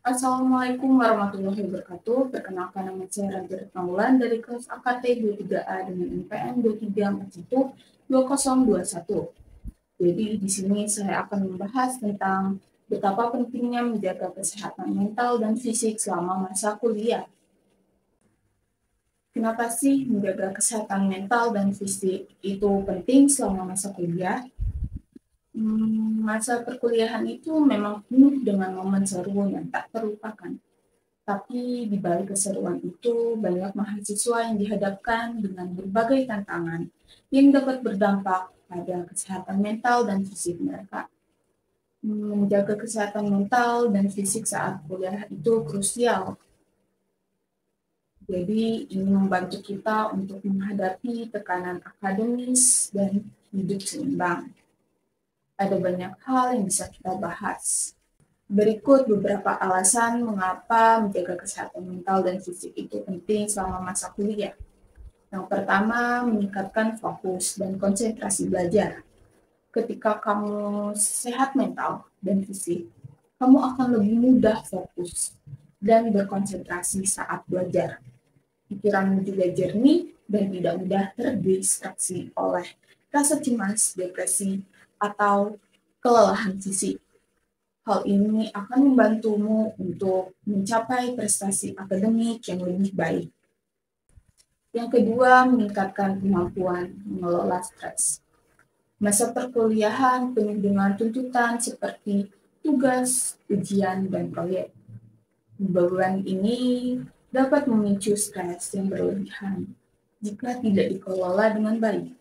Assalamualaikum warahmatullahi wabarakatuh. Perkenalkan nama saya Raja Retnaulan dari kelas AKT 23A dengan NPM 23412021. Jadi di sini saya akan membahas tentang betapa pentingnya menjaga kesehatan mental dan fisik selama masa kuliah. Kenapa sih menjaga kesehatan mental dan fisik itu penting selama masa kuliah? Masa perkuliahan itu memang penuh dengan momen seru yang tak terlupakan. Tapi di balik keseruan itu, banyak mahasiswa yang dihadapkan dengan berbagai tantangan yang dapat berdampak pada kesehatan mental dan fisik mereka. Menjaga kesehatan mental dan fisik saat kuliah itu krusial. Jadi ini membantu kita untuk menghadapi tekanan akademis dan hidup seimbang. Ada banyak hal yang bisa kita bahas. Berikut beberapa alasan mengapa menjaga kesehatan mental dan fisik itu penting selama masa kuliah. Yang pertama, meningkatkan fokus dan konsentrasi belajar. Ketika kamu sehat mental dan fisik, kamu akan lebih mudah fokus dan berkonsentrasi saat belajar. Pikiranmu juga jernih dan tidak mudah terdistraksi oleh rasa cemas, depresi, atau kelelahan fisik. Hal ini akan membantumu untuk mencapai prestasi akademik yang lebih baik. Yang kedua, meningkatkan kemampuan mengelola stres. Masa perkuliahan penuh dengan tuntutan seperti tugas, ujian, dan proyek. Beban ini dapat memicu stres yang berlebihan jika tidak dikelola dengan baik.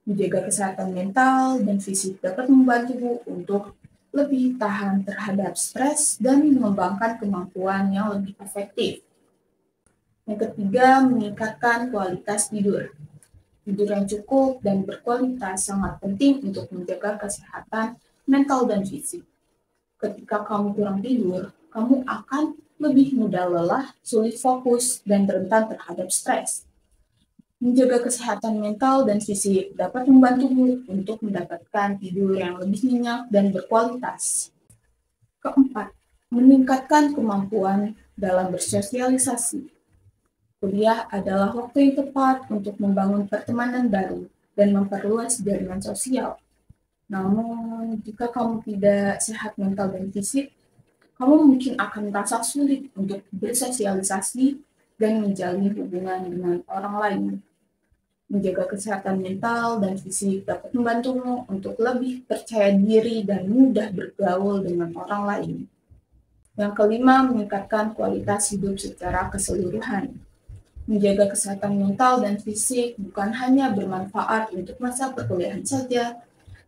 Menjaga kesehatan mental dan fisik dapat membantu untuk lebih tahan terhadap stres dan mengembangkan kemampuan yang lebih efektif. Yang ketiga, meningkatkan kualitas tidur. Tidur yang cukup dan berkualitas sangat penting untuk menjaga kesehatan mental dan fisik. Ketika kamu kurang tidur, kamu akan lebih mudah lelah, sulit fokus, dan rentan terhadap stres. Menjaga kesehatan mental dan fisik dapat membantumu untuk mendapatkan tidur yang lebih nyenyak dan berkualitas. Keempat, meningkatkan kemampuan dalam bersosialisasi. Kuliah adalah waktu yang tepat untuk membangun pertemanan baru dan memperluas jaringan sosial. Namun, jika kamu tidak sehat mental dan fisik, kamu mungkin akan merasa sulit untuk bersosialisasi dan menjalin hubungan dengan orang lain. Menjaga kesehatan mental dan fisik dapat membantumu untuk lebih percaya diri dan mudah bergaul dengan orang lain. Yang kelima, meningkatkan kualitas hidup secara keseluruhan. Menjaga kesehatan mental dan fisik bukan hanya bermanfaat untuk masa perkuliahan saja,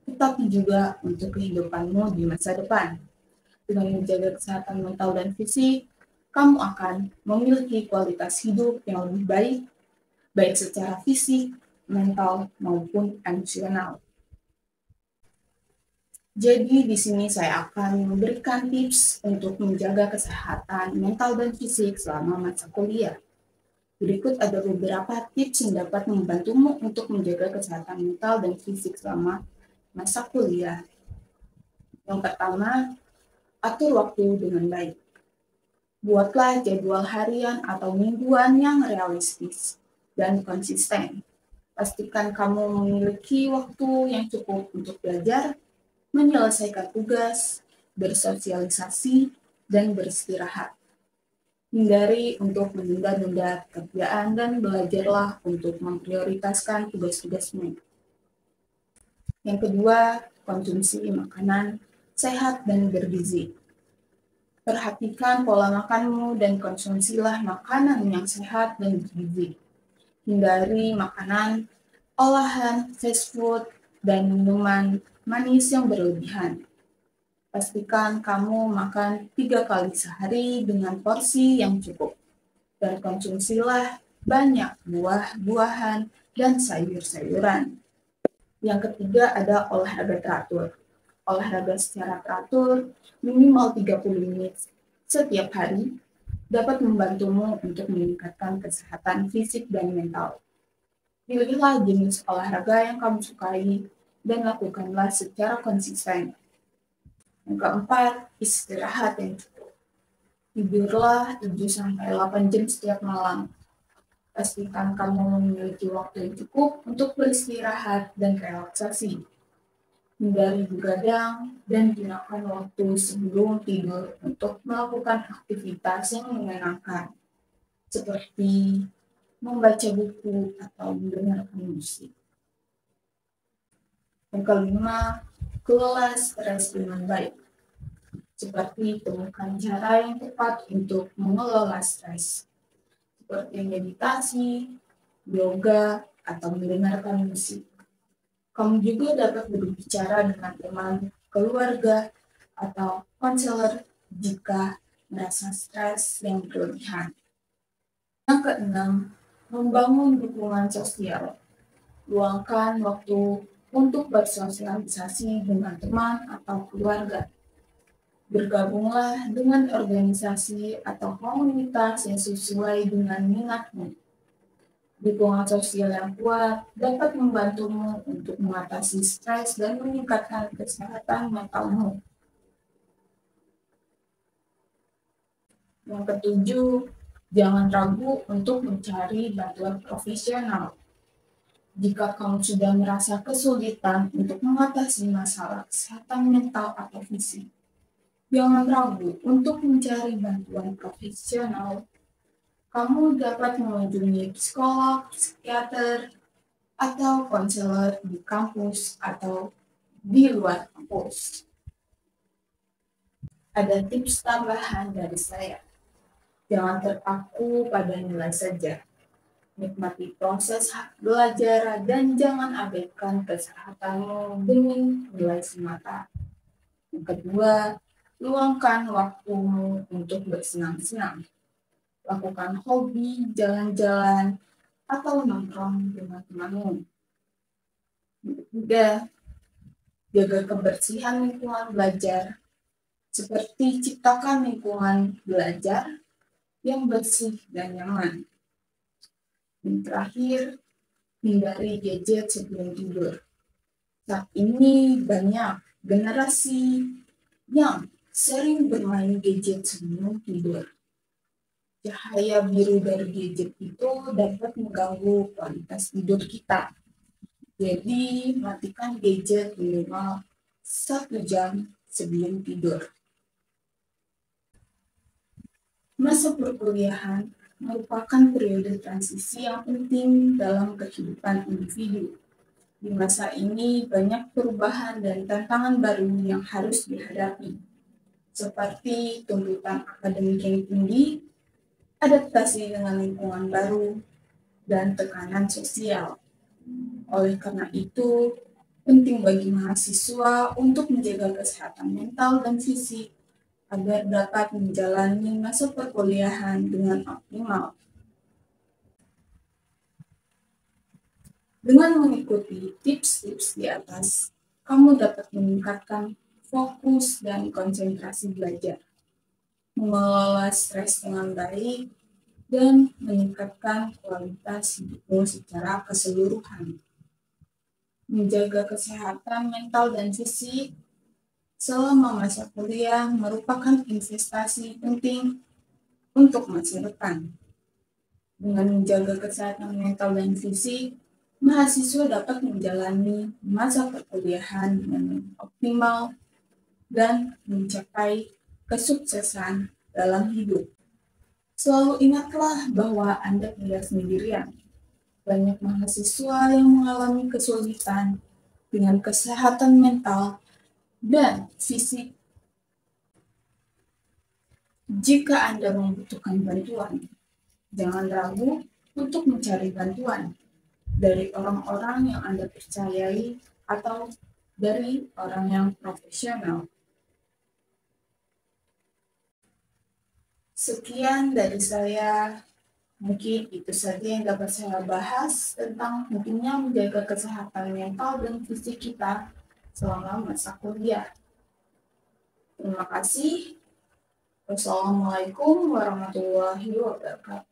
tetapi juga untuk kehidupanmu di masa depan. Dengan menjaga kesehatan mental dan fisik, kamu akan memiliki kualitas hidup yang lebih baik, baik secara fisik, mental, maupun emosional. Jadi di sini saya akan memberikan tips untuk menjaga kesehatan mental dan fisik selama masa kuliah. Berikut ada beberapa tips yang dapat membantumu untuk menjaga kesehatan mental dan fisik selama masa kuliah. Yang pertama, atur waktu dengan baik. Buatlah jadwal harian atau mingguan yang realistis dan konsisten. Pastikan kamu memiliki waktu yang cukup untuk belajar, menyelesaikan tugas, bersosialisasi, dan beristirahat. Hindari untuk menunda-nunda pekerjaan dan belajarlah untuk memprioritaskan tugas-tugasmu. Yang kedua, konsumsi makanan sehat dan bergizi. Perhatikan pola makanmu dan konsumsilah makanan yang sehat dan bergizi. Hindari makanan olahan, fast food, dan minuman manis yang berlebihan. Pastikan kamu makan 3 kali sehari dengan porsi yang cukup. Dan konsumsilah banyak buah-buahan dan sayur-sayuran. Yang ketiga ada olahraga teratur. Olahraga secara teratur minimal 30 menit setiap hari dapat membantumu untuk meningkatkan kesehatan fisik dan mental. Pilihlah jenis olahraga yang kamu sukai dan lakukanlah secara konsisten. Yang keempat, istirahat yang cukup. Tidurlah 7-8 jam setiap malam. Pastikan kamu memiliki waktu yang cukup untuk beristirahat dan relaksasi. Hindari begadang dan gunakan waktu sebelum tidur untuk melakukan aktivitas yang menyenangkan, seperti membaca buku atau mendengarkan musik. Yang kelima, kelola stres dengan baik. Seperti temukan cara yang tepat untuk mengelola stres, seperti meditasi, yoga, atau mendengarkan musik. Kamu juga dapat berbicara dengan teman, keluarga, atau konselor jika merasa stres yang berlebihan. Yang keenam, membangun dukungan sosial. Luangkan waktu untuk bersosialisasi dengan teman atau keluarga. Bergabunglah dengan organisasi atau komunitas yang sesuai dengan minatmu. Dukungan sosial yang kuat dapat membantumu untuk mengatasi stres dan meningkatkan kesehatan mentalmu. Yang ketujuh, jangan ragu untuk mencari bantuan profesional. Jika kamu sudah merasa kesulitan untuk mengatasi masalah kesehatan mental atau fisik, jangan ragu untuk mencari bantuan profesional. Kamu dapat mengunjungi psikolog, psikiater, atau konselor di kampus atau di luar kampus. Ada tips tambahan dari saya. Jangan terpaku pada nilai saja. Nikmati proses belajar dan jangan abaikan kesehatanmu demi nilai semata. Yang kedua, luangkan waktumu untuk bersenang-senang. Lakukan hobi, jalan-jalan, atau nongkrong dengan temanmu. Yang ketiga, jaga kebersihan lingkungan belajar, seperti ciptakan lingkungan belajar yang bersih dan nyaman. Yang terakhir, hindari gadget sebelum tidur. Saat ini banyak generasi yang sering bermain gadget sebelum tidur. Cahaya biru dari gadget itu dapat mengganggu kualitas tidur kita. Jadi, matikan gadget minimal 1 jam sebelum tidur. Masa perkuliahan merupakan periode transisi yang penting dalam kehidupan individu. Di masa ini banyak perubahan dan tantangan baru yang harus dihadapi, seperti tuntutan akademik yang tinggi, adaptasi dengan lingkungan baru, dan tekanan sosial. Oleh karena itu, penting bagi mahasiswa untuk menjaga kesehatan mental dan fisik agar dapat menjalani masa perkuliahan dengan optimal. Dengan mengikuti tips-tips di atas, kamu dapat meningkatkan fokus dan konsentrasi belajar, mengelola stres dengan baik, dan meningkatkan kualitas hidupmu secara keseluruhan. Menjaga kesehatan mental dan fisik selama masa kuliah merupakan investasi penting untuk masa depan. Dengan menjaga kesehatan mental dan fisik, mahasiswa dapat menjalani masa perkuliahan dengan optimal dan mencapai kesuksesan dalam hidup. Selalu ingatlah bahwa Anda tidak sendirian. Banyak mahasiswa yang mengalami kesulitan dengan kesehatan mental dan fisik. Jika Anda membutuhkan bantuan, jangan ragu untuk mencari bantuan dari orang-orang yang Anda percayai atau dari orang yang profesional. Sekian dari saya. Mungkin itu saja yang dapat saya bahas tentang pentingnya menjaga kesehatan mental dan fisik kita selama masa kuliah. Terima kasih. Wassalamualaikum warahmatullahi wabarakatuh.